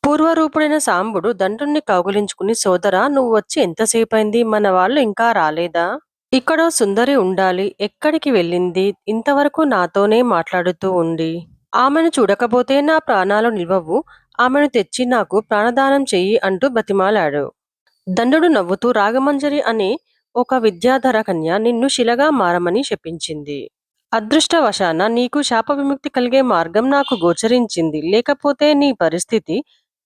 పూర్వరూపుడైన సాంబుడు దండుణ్ణి కౌగిలించుకుని సోదరా నువ్వు వచ్చి ఎంతసేపైంది మన వాళ్ళు ఇంకా రాలేదా? ఇక్కడో సుందరి ఉండాలి ఎక్కడికి వెళ్ళింది ఇంతవరకు నాతోనే మాట్లాడుతూ ఉండి. ఆమెను చూడకపోతే నా ప్రాణాలు నిలవవు. ఆమెను తెచ్చి నాకు ప్రాణదానం చెయ్యి అంటూ బతిమాలాడు. దండుడు నవ్వుతూ రాగమంజరి అనే ఒక విద్యాధర కన్య నిన్ను శిలగా మారమని శపించింది. అదృష్టవశాన నీకు శాప విముక్తి కలిగే మార్గం నాకు గోచరించింది. లేకపోతే నీ పరిస్థితి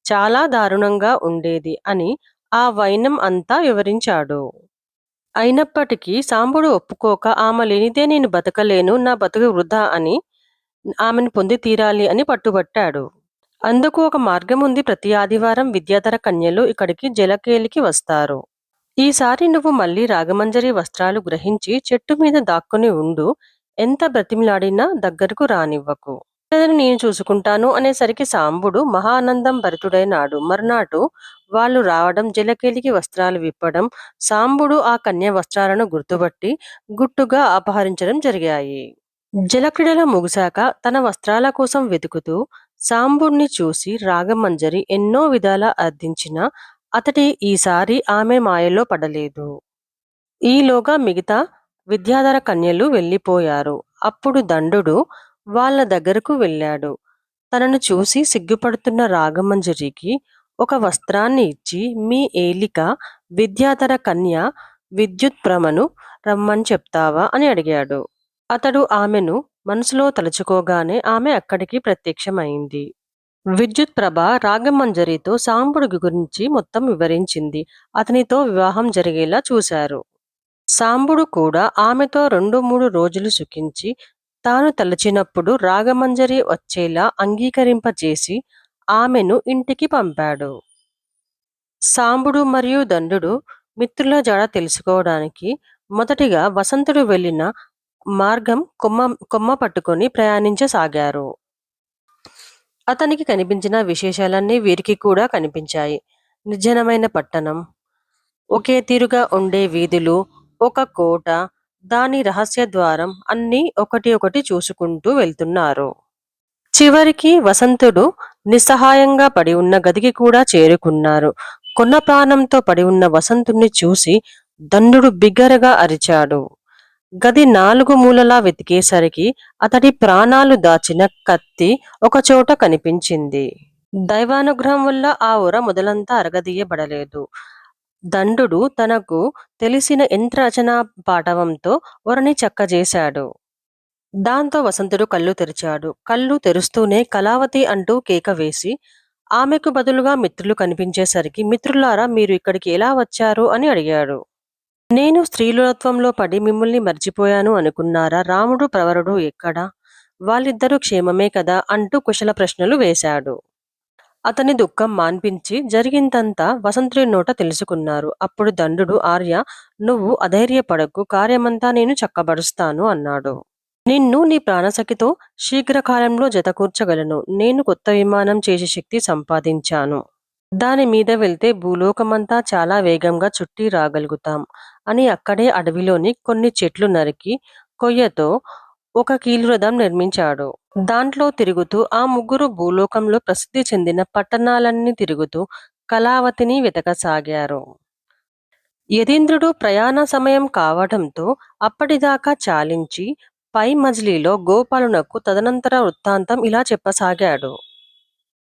చాలా దారుణంగా ఉండేది అని ఆ వైనం అంతా వివరించాడు. అయినప్పటికీ సాంబుడు ఒప్పుకోక ఆమె లేనిదే నేను బతకలేను, నా బతుకు వృధా అని ఆమెను పొంది తీరాలి అని పట్టుబట్టాడు. అందుకు ఒక మార్గం ఉంది. ప్రతి ఆదివారం విద్యాధర కన్యలు ఇక్కడికి జలకేలికి వస్తారు. ఈసారి నువ్వు మళ్ళీ రాగమంజరి వస్త్రాలు గ్రహించి చెట్టు మీద దాక్కుని ఉండు. ఎంత బ్రతిమిలాడినా దగ్గరకు రానివ్వకు. లేదని నేను చూసుకుంటాను అనేసరికి సాంబుడు మహా ఆనందం భరితుడైనాడు. మర్నాడు వాళ్ళు రావడం, జలకేలికి వస్త్రాలు విప్పడం, సాంబుడు ఆ కన్య వస్త్రాలను గుర్తుపట్టి గుట్టుగా అపహరించడం జరిగాయి. జలక్రీడలు ముగిశాక తన వస్త్రాల కోసం వెతుకుతూ సాంబుణ్ణి చూసి రాగమంజరి ఎన్నో విధాలా అర్థించినా అతడి ఈసారి ఆమె మాయలో పడలేదు. ఈలోగా మిగతా విద్యాధర కన్యలు వెళ్ళిపోయారు. అప్పుడు దండుడు వాళ్ళ దగ్గరకు వెళ్ళాడు. తనను చూసి సిగ్గుపడుతున్న రాగమంజరికి ఒక వస్త్రాన్ని ఇచ్చి మీ ఏలిక విద్యాధర కన్య విద్యుత్ప్రమను రమ్మని చెప్తావా అని అడిగాడు. అతడు ఆమెను మనసులో తలుచుకోగానే ఆమె అక్కడికి ప్రత్యక్షమైంది. విద్యుత్ప్రభ రాగమంజరితో సాంబుడి గురించి మొత్తం వివరించింది. అతనితో వివాహం జరిగేలా చూశారు. సాంబుడు కూడా ఆమెతో 2-3 రోజులు సుఖించి తాను తలచినప్పుడు రాగమంజరి వచ్చేలా అంగీకరింపజేసి ఆమెను ఇంటికి పంపాడు. సాంబుడు మరియు దండుడు మిత్రుల జాడ తెలుసుకోవడానికి మొదటిగా వసంతుడు వెళ్ళిన మార్గం కొమ్మ పట్టుకొని ప్రయాణించసాగారు. అతనికి కనిపించిన విశేషాలన్నీ వీరికి కూడా కనిపించాయి. నిర్జనమైన పట్టణం, ఒకే తీరుగా ఉండే వీధులు, ఒక కోట, దాని రహస్య ద్వారం అన్నీ ఒకటి ఒకటి చూసుకుంటూ వెళ్తున్నారు. చివరికి వసంతుడు నిస్సహాయంగా పడి ఉన్న గదికి కూడా చేరుకున్నారు. కొన్న ప్రాణంతో పడి ఉన్న వసంతుణ్ణి చూసి దండుడు బిగ్గరగా అరిచాడు. గది 4 మూలలా వెతికేసరికి అతడి ప్రాణాలు దాచిన కత్తి ఒకచోట కనిపించింది. దైవానుగ్రహం వల్ల ఆ ఉర మొదలంతా అరగదీయబడలేదు. దండుడు తనకు తెలిసిన యంత్రరచనా పాటవంతో ఉరని చక్కజేశాడు. దాంతో వసంతుడు కళ్ళు తెరిచాడు. కళ్ళు తెరుస్తూనే కళావతి అంటూ కేక వేసి ఆమెకు బదులుగా మిత్రులు కనిపించేసరికి మిత్రులారా మీరు ఇక్కడికి ఎలా వచ్చారు అని అడిగాడు. నేను స్త్రీలోత్వంలో పడి మిమ్మల్ని మర్చిపోయాను అనుకున్నారా? రాముడు ప్రవరుడు ఎక్కడా? వాళ్ళిద్దరూ క్షేమమే కదా అంటూ కుశల ప్రశ్నలు వేశాడు. అతని దుఃఖం మాన్పించి జరిగిందంతా వసంతుడి నోట తెలుసుకున్నారు. అప్పుడు దండుడు ఆర్య నువ్వు అధైర్యపడకు, కార్యమంతా నేను చక్కబరుస్తాను అన్నాడు. నిన్ను నీ ప్రాణసఖితో శీఘ్రకాలంలో జతకూర్చగలను. నేను కొత్త విమానం చేసే శక్తి సంపాదించాను. దాని మీద వెళ్తే భూలోకమంతా చాలా వేగంగా చుట్టి రాగలుగుతాం అని అక్కడే అడవిలోని కొన్ని చెట్లు నరికి కొయ్యతో ఒక కీలురథం నిర్మించాడు. దాంట్లో తిరుగుతూ ఆ ముగ్గురు భూలోకంలో ప్రసిద్ధి చెందిన పట్టణాలన్నీ తిరుగుతూ కళావతిని వెతకసాగారు. యతీంద్రుడు ప్రయాణ సమయం కావడంతో అప్పటిదాకా చాలించి పై మజిలీలో గోపాలునకు తదనంతర వృత్తాంతం ఇలా చెప్పసాగాడు.